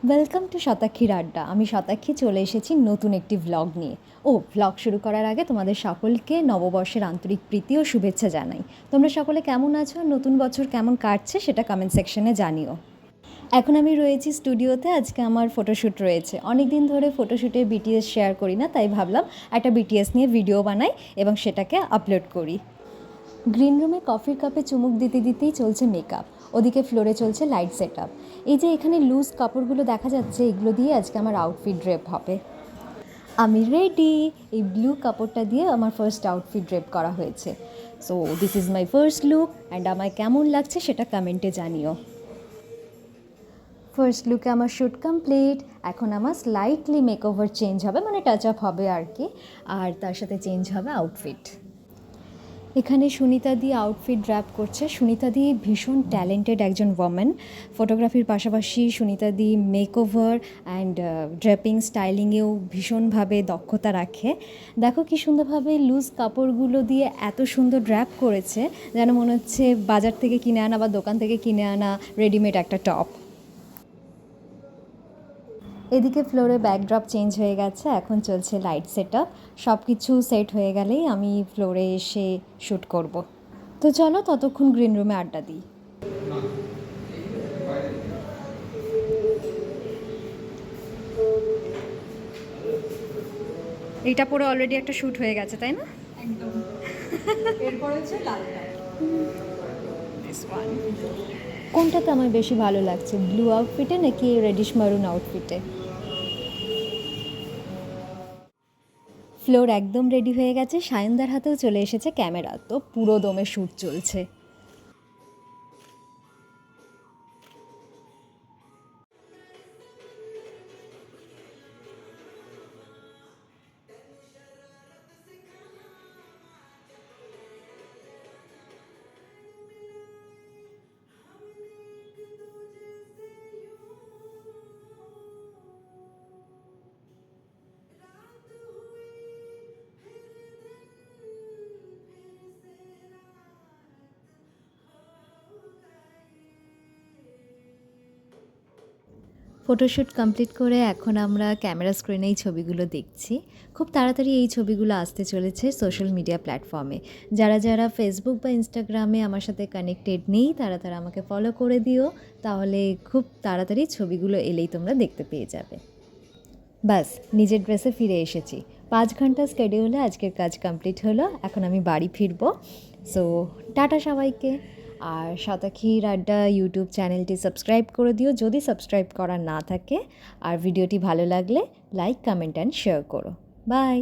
Welcome to শতাক্ষীর আড্ডা। আমি শতাক্ষী চলে এসেছি নতুন একটি ভ্লগ নিয়ে। ভ্লগ শুরু করার আগে তোমাদের সকলকে নববর্ষের আন্তরিক প্রীতি ও শুভেচ্ছা জানাই। তোমরা সকলে কেমন আছো, নতুন বছর কেমন কাটছে সেটা কমেন্ট সেকশনে জানিও। এখন আমি রয়েছি স্টুডিওতে। আজকে আমার ফটোশ্যুট রয়েছে। অনেক দিন ধরে ফটোশ্যুটে বিটিএস শেয়ার করি না, তাই ভাবলাম একটা বিটিএস নিয়ে ভিডিও বানাই এবং সেটাকে আপলোড করি। গ্রিন রুমে কফির কাপে চুমুক দিতে দিতেই চলছে মেকআপ, ওদিকে ফ্লোরে চলছে লাইট সেট আপ। এই যে এখানে লুজ কাপড়গুলো দেখা যাচ্ছে, এগুলো দিয়ে আজকে আমার আউটফিট ড্রেপ হবে। আমি রেডি। এই ব্লু কাপড়টা দিয়ে আমার ফার্স্ট আউটফিট ড্রেপ করা হয়েছে। So this is my first look and আমায় কেমন লাগছে সেটা কমেন্টে জানিও। ফার্স্ট লুকে আমার শ্যুট কমপ্লিট। এখন আমার স্লাইটলি মেকওভার চেঞ্জ হবে, মানে টাচ আপ হবে আর কি, আর তার সাথে চেঞ্জ হবে আউটফিট। এখানে সুনিতা দি আউটফিট ড্র্যাপ করছে। সুনিতা দি ভীষণ ট্যালেন্টেড একজন ওয়ামেন। ফটোগ্রাফির পাশাপাশি সুনিতা দি মেকওভার অ্যান্ড ড্রেপিং স্টাইলিংয়েও ভীষণভাবে দক্ষতা রাখে। দেখো কী সুন্দরভাবে লুজ কাপড়গুলো দিয়ে এত সুন্দর ড্র্যাপ করেছে, যেন মনে হচ্ছে বাজার থেকে কিনে আনা বা দোকান থেকে কিনে আনা রেডিমেড একটা টপ। এদিকে ফ্লোরে ব্যাকড্রপ চেঞ্জ হয়ে গেছে, এখন চলছে লাইট সেট আপ। সব কিছু সেট হয়ে গেলেই আমি ফ্লোরে এসে শ্যুট করব। তো চলো ততক্ষণ গ্রিন রুমে আড্ডা দিই। এইটা পরে অলরেডি একটা শ্যুট হয়ে গেছে, তাই না? একদম। এরপর হচ্ছে লালটা। কোনটাতে আমার বেশি ভালো লাগছে, ব্লু আউটফিটে নাকি রেডিশ মারুন আউটফিটে? ফ্লোর একদম রেডি হয়ে গেছে, সায়নদার হাতেও চলে এসেছে ক্যামেরা, তো পুরো দমে শ্যুট চলছে। ফটোশ্যুট কমপ্লিট করে এখন আমরা ক্যামেরা স্ক্রিনেই ছবিগুলো দেখছি। খুব তাড়াতাড়ি এই ছবিগুলো আসতে চলেছে সোশ্যাল মিডিয়া প্ল্যাটফর্মে। যারা যারা ফেসবুক বা ইনস্টাগ্রামে আমার সাথে কানেক্টেড নেই, তারা তারা আমাকে ফলো করে দিও, তাহলে খুব তাড়াতাড়ি ছবিগুলো এলেই তোমরা দেখতে পেয়ে যাবে। বাস নিজের ড্রেসে ফিরে এসেছি। 5 ঘন্টা স্কেডিউলে আজকের কাজ কমপ্লিট হলো। এখন আমি বাড়ি ফিরবো। সো টাটা সবাইকে। আর শতাক্ষীর আড্ডা ইউটিউব চ্যানেলটি সাবস্ক্রাইব করে দিও যদি সাবস্ক্রাইব করা না থাকে। আর ভিডিওটি ভালো লাগলে লাইক, কমেন্ট অ্যান্ড শেয়ার করো। বাই।